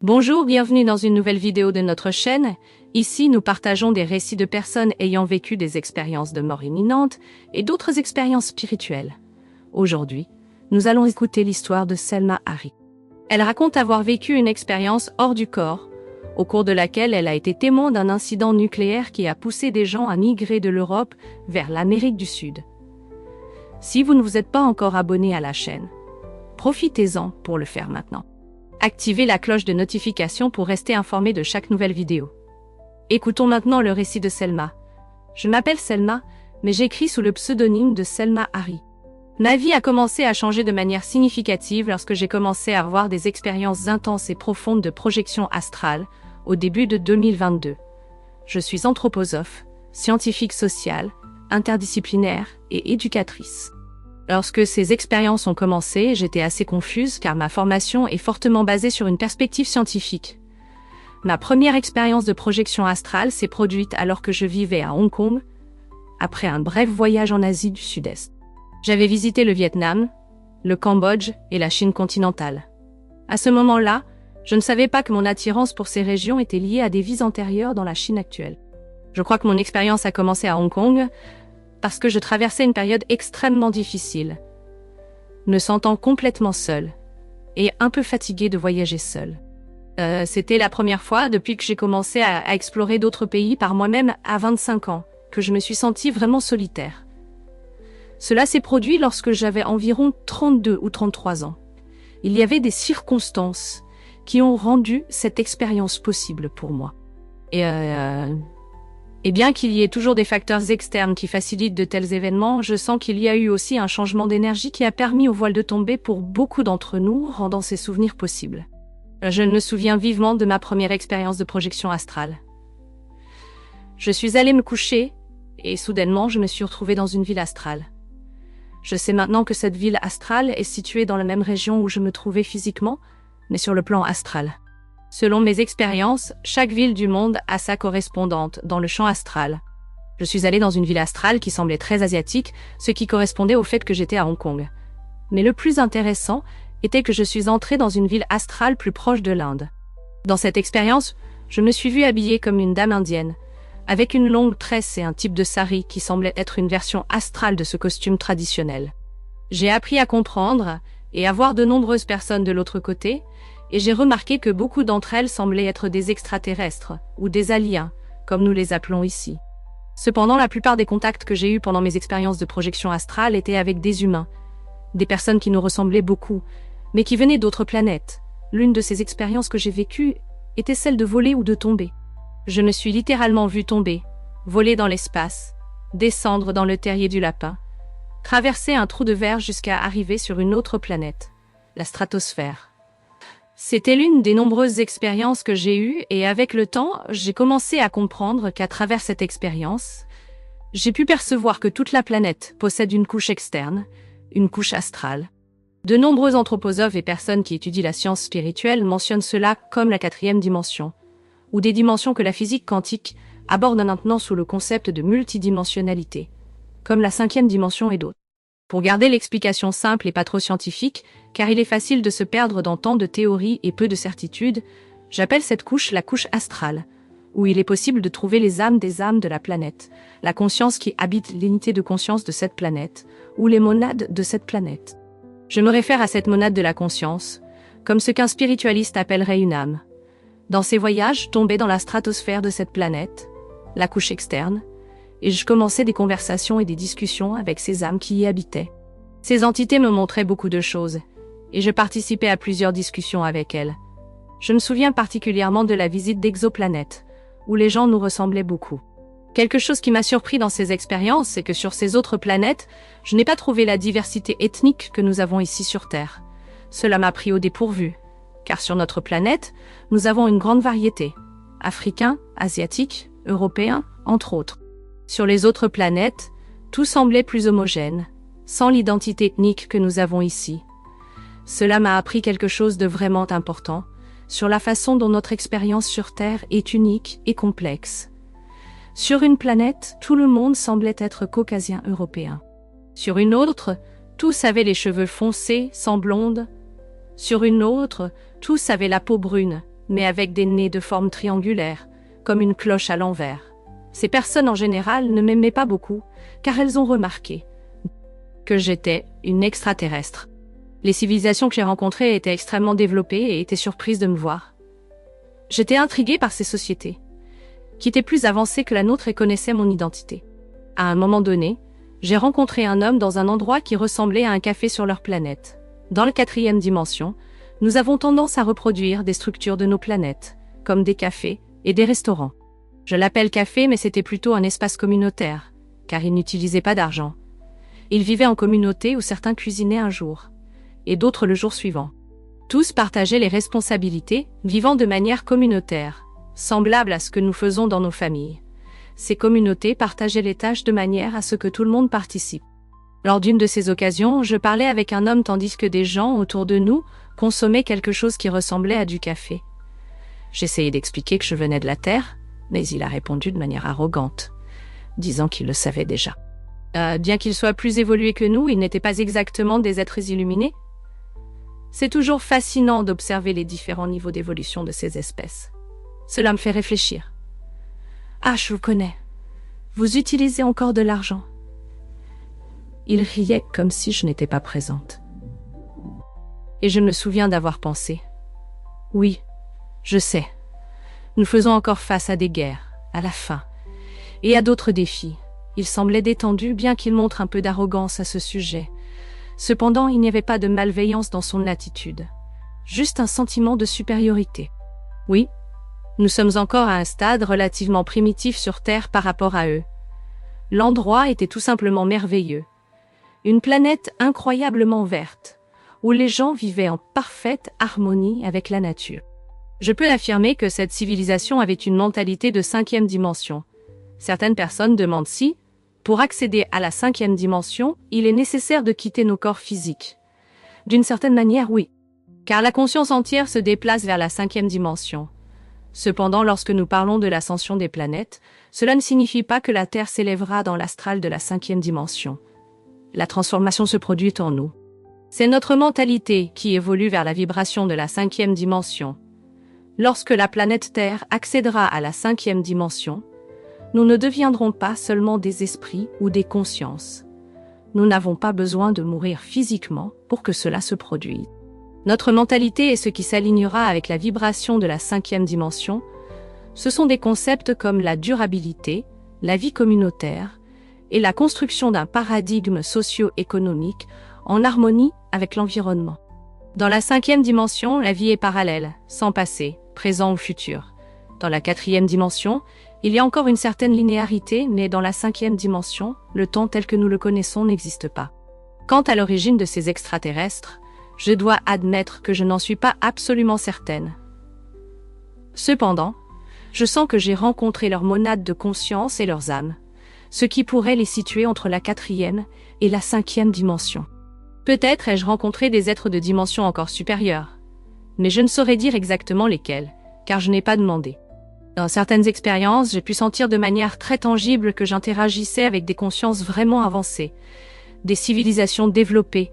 Bonjour, bienvenue dans une nouvelle vidéo de notre chaîne. Ici, nous partageons des récits de personnes ayant vécu des expériences de mort imminente et d'autres expériences spirituelles. Aujourd'hui, nous allons écouter l'histoire de Selma Hari. Elle raconte avoir vécu une expérience hors du corps, au cours de laquelle elle a été témoin d'un incident nucléaire qui a poussé des gens à migrer de l'Europe vers l'Amérique du Sud. Si vous ne vous êtes pas encore abonné à la chaîne, profitez-en pour le faire maintenant. Activez la cloche de notification pour rester informé de chaque nouvelle vidéo. Écoutons maintenant le récit de Selma. Je m'appelle Selma, mais j'écris sous le pseudonyme de Selma Hari. Ma vie a commencé à changer de manière significative lorsque j'ai commencé à avoir des expériences intenses et profondes de projection astrale au début de 2022. Je suis anthroposophe, scientifique sociale, interdisciplinaire et éducatrice. Lorsque ces expériences ont commencé, j'étais assez confuse car ma formation est fortement basée sur une perspective scientifique. Ma première expérience de projection astrale s'est produite alors que je vivais à Hong Kong, après un bref voyage en Asie du Sud-Est. J'avais visité le Vietnam, le Cambodge et la Chine continentale. À ce moment-là, je ne savais pas que mon attirance pour ces régions était liée à des vies antérieures dans la Chine actuelle. Je crois que mon expérience a commencé à Hong Kong, parce que je traversais une période extrêmement difficile, me sentant complètement seule et un peu fatiguée de voyager seule. C'était la première fois depuis que j'ai commencé à explorer d'autres pays par moi-même à 25 ans, que je me suis sentie vraiment solitaire. Cela s'est produit lorsque j'avais environ 32 ou 33 ans. Il y avait des circonstances qui ont rendu cette expérience possible pour moi. Et bien qu'il y ait toujours des facteurs externes qui facilitent de tels événements, je sens qu'il y a eu aussi un changement d'énergie qui a permis au voile de tomber pour beaucoup d'entre nous, rendant ces souvenirs possibles. Je me souviens vivement de ma première expérience de projection astrale. Je suis allée me coucher et soudainement je me suis retrouvée dans une ville astrale. Je sais maintenant que cette ville astrale est située dans la même région où je me trouvais physiquement, mais sur le plan astral. Selon mes expériences, chaque ville du monde a sa correspondante dans le champ astral. Je suis allée dans une ville astrale qui semblait très asiatique, ce qui correspondait au fait que j'étais à Hong Kong. Mais le plus intéressant était que je suis entrée dans une ville astrale plus proche de l'Inde. Dans cette expérience, je me suis vue habillée comme une dame indienne, avec une longue tresse et un type de sari qui semblait être une version astrale de ce costume traditionnel. J'ai appris à comprendre et à voir de nombreuses personnes de l'autre côté, et j'ai remarqué que beaucoup d'entre elles semblaient être des extraterrestres, ou des aliens, comme nous les appelons ici. Cependant, la plupart des contacts que j'ai eus pendant mes expériences de projection astrale étaient avec des humains, des personnes qui nous ressemblaient beaucoup, mais qui venaient d'autres planètes. L'une de ces expériences que j'ai vécues était celle de voler ou de tomber. Je me suis littéralement vue tomber, voler dans l'espace, descendre dans le terrier du lapin, traverser un trou de verre jusqu'à arriver sur une autre planète, la stratosphère. C'était l'une des nombreuses expériences que j'ai eues et avec le temps, j'ai commencé à comprendre qu'à travers cette expérience, j'ai pu percevoir que toute la planète possède une couche externe, une couche astrale. De nombreux anthroposophes et personnes qui étudient la science spirituelle mentionnent cela comme la 4e dimension, ou des dimensions que la physique quantique aborde maintenant sous le concept de multidimensionnalité, comme la 5e dimension et d'autres. Pour garder l'explication simple et pas trop scientifique, car il est facile de se perdre dans tant de théories et peu de certitudes, j'appelle cette couche la couche astrale, où il est possible de trouver les âmes des âmes de la planète, la conscience qui habite l'unité de conscience de cette planète, ou les monades de cette planète. Je me réfère à cette monade de la conscience, comme ce qu'un spiritualiste appellerait une âme. Dans ces voyages, je tombais dans la stratosphère de cette planète, la couche externe, et je commençais des conversations et des discussions avec ces âmes qui y habitaient. Ces entités me montraient beaucoup de choses, et je participais à plusieurs discussions avec elles. Je me souviens particulièrement de la visite d'exoplanètes, où les gens nous ressemblaient beaucoup. Quelque chose qui m'a surpris dans ces expériences, c'est que sur ces autres planètes, je n'ai pas trouvé la diversité ethnique que nous avons ici sur Terre. Cela m'a pris au dépourvu, car sur notre planète, nous avons une grande variété, africains, asiatiques, européens, entre autres. Sur les autres planètes, tout semblait plus homogène, sans l'identité ethnique que nous avons ici. Cela m'a appris quelque chose de vraiment important, sur la façon dont notre expérience sur Terre est unique et complexe. Sur une planète, tout le monde semblait être caucasien européen. Sur une autre, tous avaient les cheveux foncés, sans blonde. Sur une autre, tous avaient la peau brune, mais avec des nez de forme triangulaire, comme une cloche à l'envers. Ces personnes en général ne m'aimaient pas beaucoup, car elles ont remarqué que j'étais une extraterrestre. Les civilisations que j'ai rencontrées étaient extrêmement développées et étaient surprises de me voir. J'étais intriguée par ces sociétés, qui étaient plus avancées que la nôtre et connaissaient mon identité. À un moment donné, j'ai rencontré un homme dans un endroit qui ressemblait à un café sur leur planète. Dans la 4e dimension, nous avons tendance à reproduire des structures de nos planètes, comme des cafés et des restaurants. Je l'appelle café, mais c'était plutôt un espace communautaire, car il n'utilisait pas d'argent. Il vivait en communauté où certains cuisinaient un jour, et d'autres le jour suivant. Tous partageaient les responsabilités, vivant de manière communautaire, semblable à ce que nous faisons dans nos familles. Ces communautés partageaient les tâches de manière à ce que tout le monde participe. Lors d'une de ces occasions, je parlais avec un homme tandis que des gens autour de nous consommaient quelque chose qui ressemblait à du café. J'essayais d'expliquer que je venais de la Terre, mais il a répondu de manière arrogante, disant qu'il le savait déjà. Bien qu'il soit plus évolué que nous, il n'était pas exactement des êtres illuminés. C'est toujours fascinant d'observer les différents niveaux d'évolution de ces espèces. Cela me fait réfléchir. Ah, je vous connais. Vous utilisez encore de l'argent. Il riait comme si je n'étais pas présente. Et je me souviens d'avoir pensé. Oui, je sais. Nous faisons encore face à des guerres, à la faim, et à d'autres défis. Il semblait détendu, bien qu'il montre un peu d'arrogance à ce sujet. Cependant, il n'y avait pas de malveillance dans son attitude. Juste un sentiment de supériorité. Oui, nous sommes encore à un stade relativement primitif sur Terre par rapport à eux. L'endroit était tout simplement merveilleux. Une planète incroyablement verte, où les gens vivaient en parfaite harmonie avec la nature. Je peux affirmer que cette civilisation avait une mentalité de 5e dimension. Certaines personnes demandent si, pour accéder à la 5e dimension, il est nécessaire de quitter nos corps physiques. D'une certaine manière, oui. Car la conscience entière se déplace vers la 5e dimension. Cependant, lorsque nous parlons de l'ascension des planètes, cela ne signifie pas que la Terre s'élèvera dans l'astral de la 5e dimension. La transformation se produit en nous. C'est notre mentalité qui évolue vers la vibration de la 5e dimension. Lorsque la planète Terre accédera à la 5e dimension, nous ne deviendrons pas seulement des esprits ou des consciences. Nous n'avons pas besoin de mourir physiquement pour que cela se produise. Notre mentalité est ce qui s'alignera avec la vibration de la 5e dimension. Ce sont des concepts comme la durabilité, la vie communautaire et la construction d'un paradigme socio-économique en harmonie avec l'environnement. Dans la 5e dimension, la vie est parallèle, sans passé, présent ou futur. Dans la 4e dimension, il y a encore une certaine linéarité, mais dans la 5e dimension, le temps tel que nous le connaissons n'existe pas. Quant à l'origine de ces extraterrestres, je dois admettre que je n'en suis pas absolument certaine. Cependant, je sens que j'ai rencontré leurs monades de conscience et leurs âmes, ce qui pourrait les situer entre la 4e et la 5e dimension. Peut-être ai-je rencontré des êtres de dimension encore supérieure, mais je ne saurais dire exactement lesquels, car je n'ai pas demandé. Dans certaines expériences, j'ai pu sentir de manière très tangible que j'interagissais avec des consciences vraiment avancées, des civilisations développées,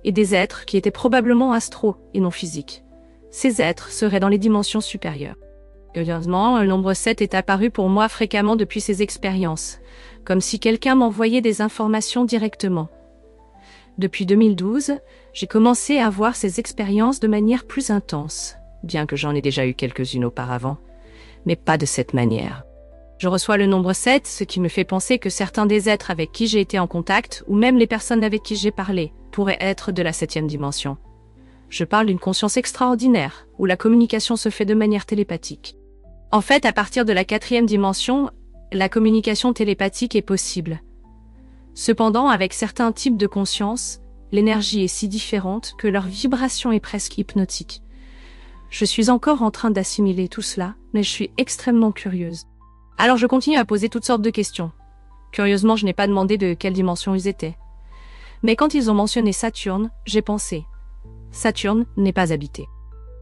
et des êtres qui étaient probablement astraux et non physiques. Ces êtres seraient dans les dimensions supérieures. Curieusement, le nombre 7 est apparu pour moi fréquemment depuis ces expériences, comme si quelqu'un m'envoyait des informations directement. Depuis 2012, j'ai commencé à voir ces expériences de manière plus intense, bien que j'en ai déjà eu quelques-unes auparavant, mais pas de cette manière. Je reçois le nombre 7, ce qui me fait penser que certains des êtres avec qui j'ai été en contact, ou même les personnes avec qui j'ai parlé, pourraient être de la 7e dimension. Je parle d'une conscience extraordinaire, où la communication se fait de manière télépathique. En fait, à partir de la 4e dimension, la communication télépathique est possible. Cependant, avec certains types de conscience, l'énergie est si différente que leur vibration est presque hypnotique. Je suis encore en train d'assimiler tout cela, mais je suis extrêmement curieuse. Alors je continue à poser toutes sortes de questions. Curieusement, je n'ai pas demandé de quelle dimension ils étaient. Mais quand ils ont mentionné Saturne, j'ai pensé, Saturne n'est pas habité.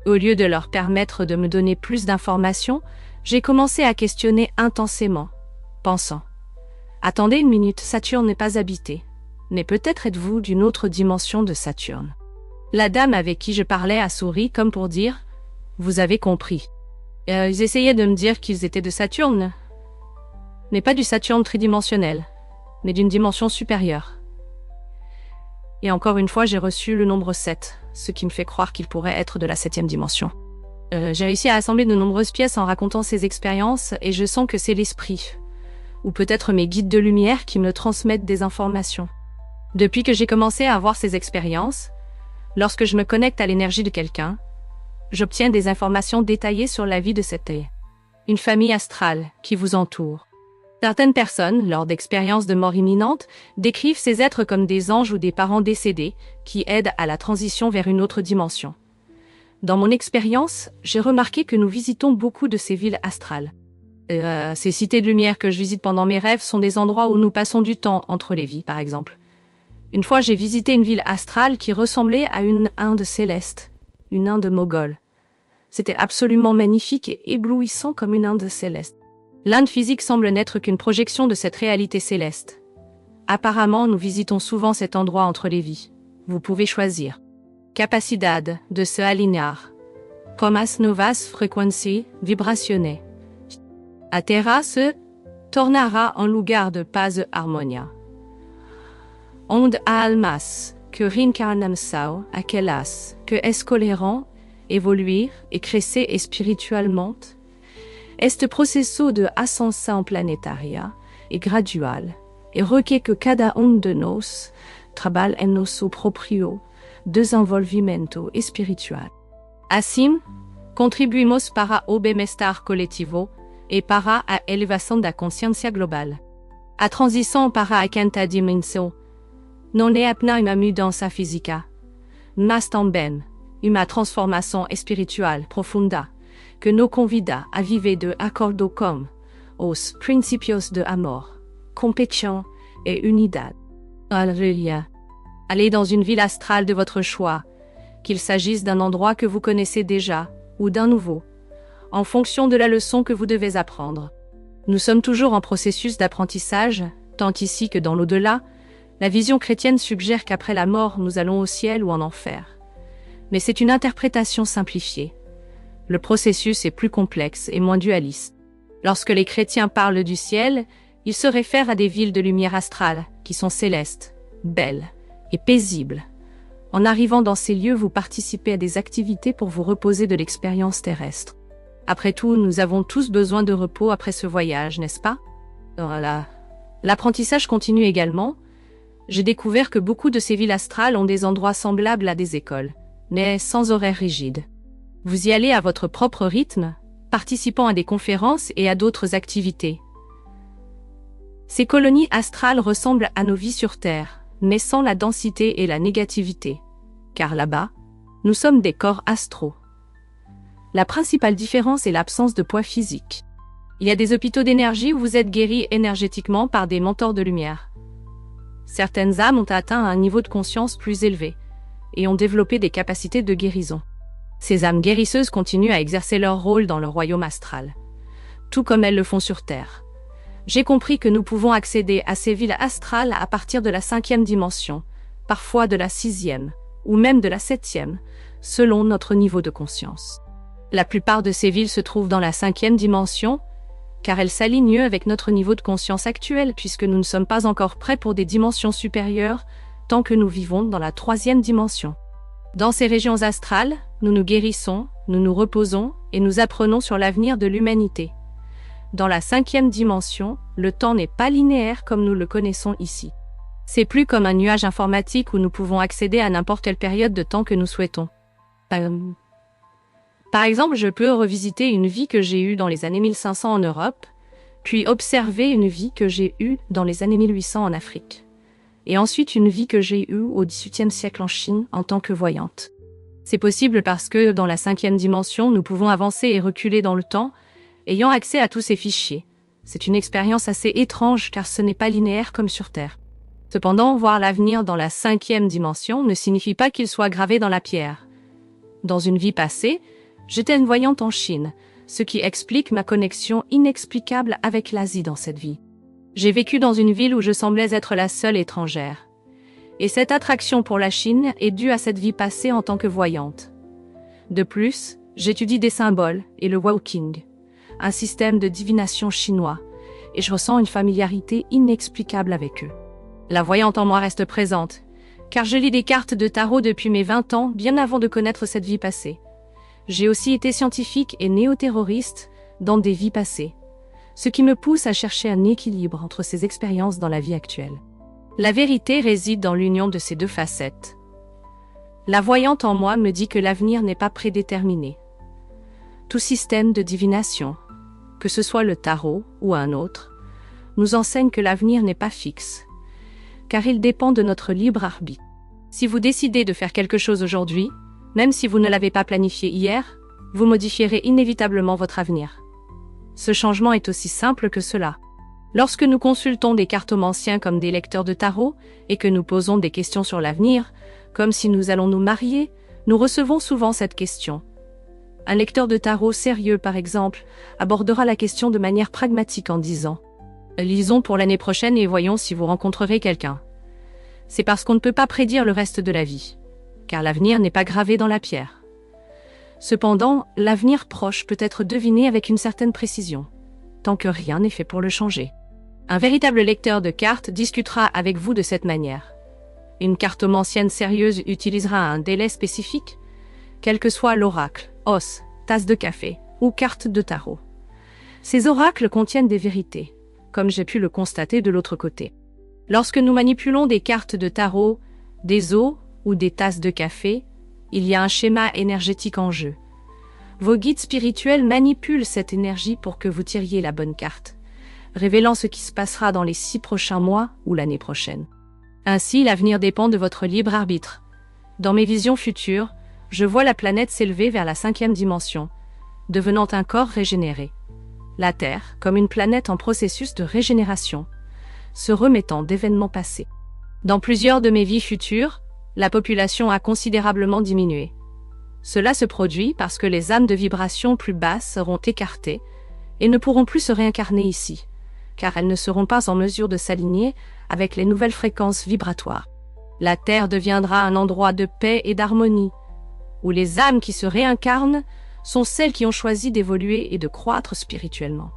Au lieu de leur permettre de me donner plus d'informations, j'ai commencé à questionner intensément, pensant, attendez une minute, Saturne n'est pas habité. Mais peut-être êtes-vous d'une autre dimension de Saturne. La dame avec qui je parlais a souri comme pour dire, Vous avez compris. Ils essayaient de me dire qu'ils étaient de Saturne, mais pas du Saturne tridimensionnel, mais d'une dimension supérieure. Et encore une fois, j'ai reçu le nombre 7, ce qui me fait croire qu'il pourrait être de la 7e dimension. J'ai réussi à assembler de nombreuses pièces en racontant ces expériences et je sens que c'est l'esprit, ou peut-être mes guides de lumière qui me transmettent des informations. Depuis que j'ai commencé à avoir ces expériences, lorsque je me connecte à l'énergie de quelqu'un, j'obtiens des informations détaillées sur la vie de une famille astrale qui vous entoure. Certaines personnes, lors d'expériences de mort imminente, décrivent ces êtres comme des anges ou des parents décédés qui aident à la transition vers une autre dimension. Dans mon expérience, j'ai remarqué que nous visitons beaucoup de ces villes astrales. Ces cités de lumière que je visite pendant mes rêves sont des endroits où nous passons du temps entre les vies, par exemple. Une fois, j'ai visité une ville astrale qui ressemblait à une Inde céleste, une Inde moghole. C'était absolument magnifique et éblouissant comme une Inde céleste. L'Inde physique semble n'être qu'une projection de cette réalité céleste. Apparemment, nous visitons souvent cet endroit entre les vies. Vous pouvez choisir. Capacidad de se alinear. Comas novas frequency vibraciones. A terra se tornará en lugar de paz e harmonia. Onde a almas que reencarnam-sao aquelas que escolheram evoluir et crescer espirituellement. Este processo de ascensão planetária é gradual e requer que cada de nós trabalhe em nosso próprio desenvolvimento espiritual. Assim, contribuímos para o bem-estar coletivo e para a elevação da consciência global. A transição para a quinta dimensão não é apenas uma mudança física, mas também uma transformação espiritual profunda que nos convida a viver de acordo com os princípios de amor, compassion et unidad. Alléluia. Allez dans une ville astrale de votre choix, qu'il s'agisse d'un endroit que vous connaissez déjà ou d'un nouveau, en fonction de la leçon que vous devez apprendre. Nous sommes toujours en processus d'apprentissage, tant ici que dans l'au-delà. La vision chrétienne suggère qu'après la mort, nous allons au ciel ou en enfer. Mais c'est une interprétation simplifiée. Le processus est plus complexe et moins dualiste. Lorsque les chrétiens parlent du ciel, ils se réfèrent à des villes de lumière astrale, qui sont célestes, belles et paisibles. En arrivant dans ces lieux, vous participez à des activités pour vous reposer de l'expérience terrestre. Après tout, nous avons tous besoin de repos après ce voyage, n'est-ce pas? Voilà. L'apprentissage continue également. J'ai découvert que beaucoup de ces villes astrales ont des endroits semblables à des écoles, mais sans horaire rigide. Vous y allez à votre propre rythme, participant à des conférences et à d'autres activités. Ces colonies astrales ressemblent à nos vies sur Terre, mais sans la densité et la négativité. Car là-bas, nous sommes des corps astraux. La principale différence est l'absence de poids physique. Il y a des hôpitaux d'énergie où vous êtes guéris énergétiquement par des mentors de lumière. Certaines âmes ont atteint un niveau de conscience plus élevé et ont développé des capacités de guérison. Ces âmes guérisseuses continuent à exercer leur rôle dans le royaume astral, tout comme elles le font sur Terre. J'ai compris que nous pouvons accéder à ces villes astrales à partir de la 5e dimension, parfois de la 6e, ou même de la 7e, selon notre niveau de conscience. La plupart de ces villes se trouvent dans la 5e dimension, car elles s'alignent mieux avec notre niveau de conscience actuel puisque nous ne sommes pas encore prêts pour des dimensions supérieures tant que nous vivons dans la 3e dimension. Dans ces régions astrales, nous nous guérissons, nous nous reposons et nous apprenons sur l'avenir de l'humanité. Dans la 5e dimension, le temps n'est pas linéaire comme nous le connaissons ici. C'est plus comme un nuage informatique où nous pouvons accéder à n'importe quelle période de temps que nous souhaitons. Par exemple, je peux revisiter une vie que j'ai eue dans les années 1500 en Europe, puis observer une vie que j'ai eue dans les années 1800 en Afrique, et ensuite une vie que j'ai eue au XVIIIe siècle en Chine en tant que voyante. C'est possible parce que dans la 5e dimension, nous pouvons avancer et reculer dans le temps, ayant accès à tous ces fichiers. C'est une expérience assez étrange car ce n'est pas linéaire comme sur Terre. Cependant, voir l'avenir dans la 5e dimension ne signifie pas qu'il soit gravé dans la pierre. Dans une vie passée, j'étais une voyante en Chine, ce qui explique ma connexion inexplicable avec l'Asie dans cette vie. J'ai vécu dans une ville où je semblais être la seule étrangère. Et cette attraction pour la Chine est due à cette vie passée en tant que voyante. De plus, J'étudie des symboles et le Woking, un système de divination chinois, et je ressens une familiarité inexplicable avec eux. La voyante en moi reste présente, car je lis des cartes de tarot depuis mes 20 ans, bien avant de connaître cette vie passée. J'ai aussi été scientifique et néo-terroriste dans des vies passées, ce qui me pousse à chercher un équilibre entre ces expériences dans la vie actuelle. La vérité réside dans l'union de ces deux facettes. La voyante en moi me dit que l'avenir n'est pas prédéterminé. Tout système de divination, que ce soit le tarot ou un autre, nous enseigne que l'avenir n'est pas fixe, car il dépend de notre libre arbitre. Si vous décidez de faire quelque chose aujourd'hui, même si vous ne l'avez pas planifié hier, vous modifierez inévitablement votre avenir. Ce changement est aussi simple que cela. Lorsque nous consultons des cartomanciens comme des lecteurs de tarot et que nous posons des questions sur l'avenir, comme si nous allons nous marier, nous recevons souvent cette question. Un lecteur de tarot sérieux, par exemple, abordera la question de manière pragmatique en disant « Lisons pour l'année prochaine et voyons si vous rencontrerez quelqu'un. » C'est parce qu'on ne peut pas prédire le reste de la vie, car l'avenir n'est pas gravé dans la pierre. Cependant, l'avenir proche peut être deviné avec une certaine précision, tant que rien n'est fait pour le changer. Un véritable lecteur de cartes discutera avec vous de cette manière. Une cartomancienne sérieuse utilisera un délai spécifique, quel que soit l'oracle, os, tasse de café ou carte de tarot. Ces oracles contiennent des vérités, comme j'ai pu le constater de l'autre côté. Lorsque nous manipulons des cartes de tarot, des os ou des tasses de café, il y a un schéma énergétique en jeu. Vos guides spirituels manipulent cette énergie pour que vous tiriez la bonne carte, révélant ce qui se passera dans les 6 prochains mois ou l'année prochaine. Ainsi, l'avenir dépend de votre libre arbitre. Dans mes visions futures, je vois la planète s'élever vers la 5e dimension, devenant un corps régénéré. La Terre, comme une planète en processus de régénération, se remettant d'événements passés. Dans plusieurs de mes vies futures, la population a considérablement diminué. Cela se produit parce que les âmes de vibration plus basses seront écartées et ne pourront plus se réincarner ici, car elles ne seront pas en mesure de s'aligner avec les nouvelles fréquences vibratoires. La Terre deviendra un endroit de paix et d'harmonie, où les âmes qui se réincarnent sont celles qui ont choisi d'évoluer et de croître spirituellement.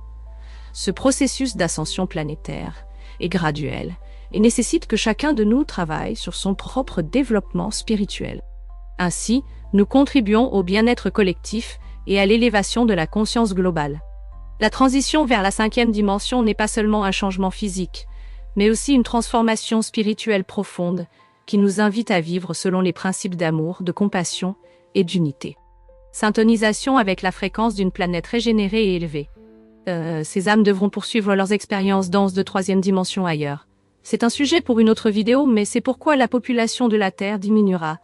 Ce processus d'ascension planétaire est graduel et nécessite que chacun de nous travaille sur son propre développement spirituel. Ainsi, nous contribuons au bien-être collectif et à l'élévation de la conscience globale. La transition vers la 5e dimension n'est pas seulement un changement physique, mais aussi une transformation spirituelle profonde qui nous invite à vivre selon les principes d'amour, de compassion et d'unité. Syntonisation avec la fréquence d'une planète régénérée et élevée. Ces âmes devront poursuivre leurs expériences denses de 3e dimension ailleurs. C'est un sujet pour une autre vidéo, mais c'est pourquoi la population de la Terre diminuera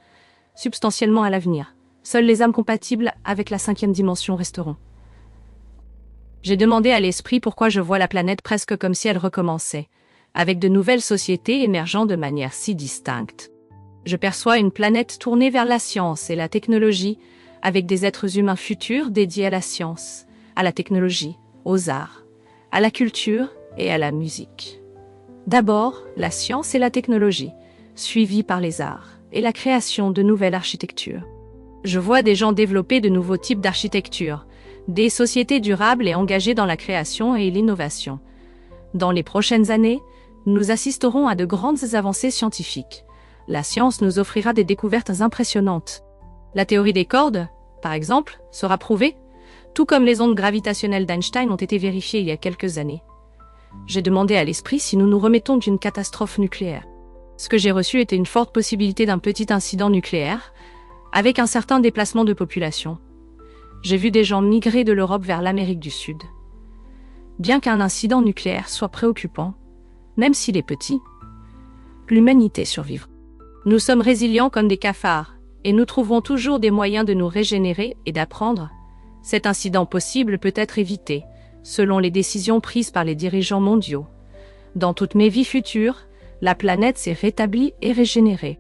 substantiellement à l'avenir. Seules les âmes compatibles avec la 5e dimension resteront. J'ai demandé à l'esprit pourquoi je vois la planète presque comme si elle recommençait, avec de nouvelles sociétés émergeant de manière si distincte. Je perçois une planète tournée vers la science et la technologie, avec des êtres humains futurs dédiés à la science, à la technologie, aux arts, à la culture et à la musique. D'abord, la science et la technologie, suivies par les arts et la création de nouvelles architectures. Je vois des gens développer de nouveaux types d'architecture, des sociétés durables et engagées dans la création et l'innovation. Dans les prochaines années, nous assisterons à de grandes avancées scientifiques. La science nous offrira des découvertes impressionnantes. La théorie des cordes, par exemple, sera prouvée, tout comme les ondes gravitationnelles d'Einstein ont été vérifiées il y a quelques années. J'ai demandé à l'esprit si nous nous remettons d'une catastrophe nucléaire. Ce que j'ai reçu était une forte possibilité d'un petit incident nucléaire, avec un certain déplacement de population. J'ai vu des gens migrer de l'Europe vers l'Amérique du Sud. Bien qu'un incident nucléaire soit préoccupant, même s'il est petit, l'humanité survivra. Nous sommes résilients comme des cafards, et nous trouverons toujours des moyens de nous régénérer et d'apprendre. Cet incident possible peut être évité, selon les décisions prises par les dirigeants mondiaux. Dans toutes mes vies futures, la planète s'est rétablie et régénérée.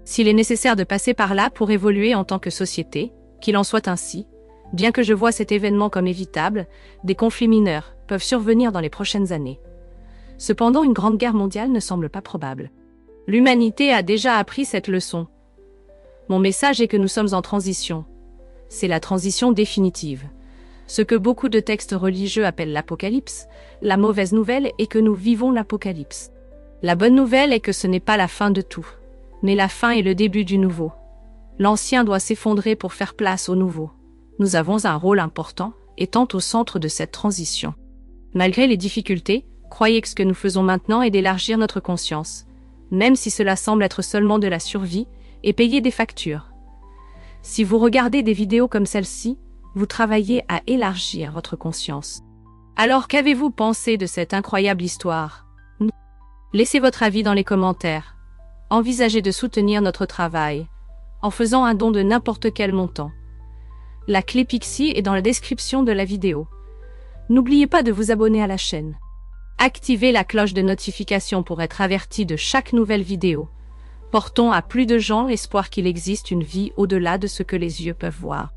S'il est nécessaire de passer par là pour évoluer en tant que société, qu'il en soit ainsi. Bien que je vois cet événement comme évitable, des conflits mineurs peuvent survenir dans les prochaines années. Cependant, une grande guerre mondiale ne semble pas probable. L'humanité a déjà appris cette leçon. Mon message est que nous sommes en transition. c'est la transition définitive. Ce que beaucoup de textes religieux appellent l'Apocalypse, la mauvaise nouvelle est que nous vivons l'Apocalypse. La bonne nouvelle est que ce n'est pas la fin de tout, mais la fin est le début du nouveau. L'ancien doit s'effondrer pour faire place au nouveau. Nous avons un rôle important, étant au centre de cette transition. Malgré les difficultés, croyez que ce que nous faisons maintenant est d'élargir notre conscience, même si cela semble être seulement de la survie, et payer des factures. Si vous regardez des vidéos comme celle-ci, vous travaillez à élargir votre conscience. Alors qu'avez-vous pensé de cette incroyable histoire? Laissez votre avis dans les commentaires. Envisagez de soutenir notre travail en faisant un don de n'importe quel montant. La clé Pixie est dans la description de la vidéo. N'oubliez pas de vous abonner à la chaîne. Activez la cloche de notification pour être averti de chaque nouvelle vidéo. Portons à plus de gens l'espoir qu'il existe une vie au-delà de ce que les yeux peuvent voir.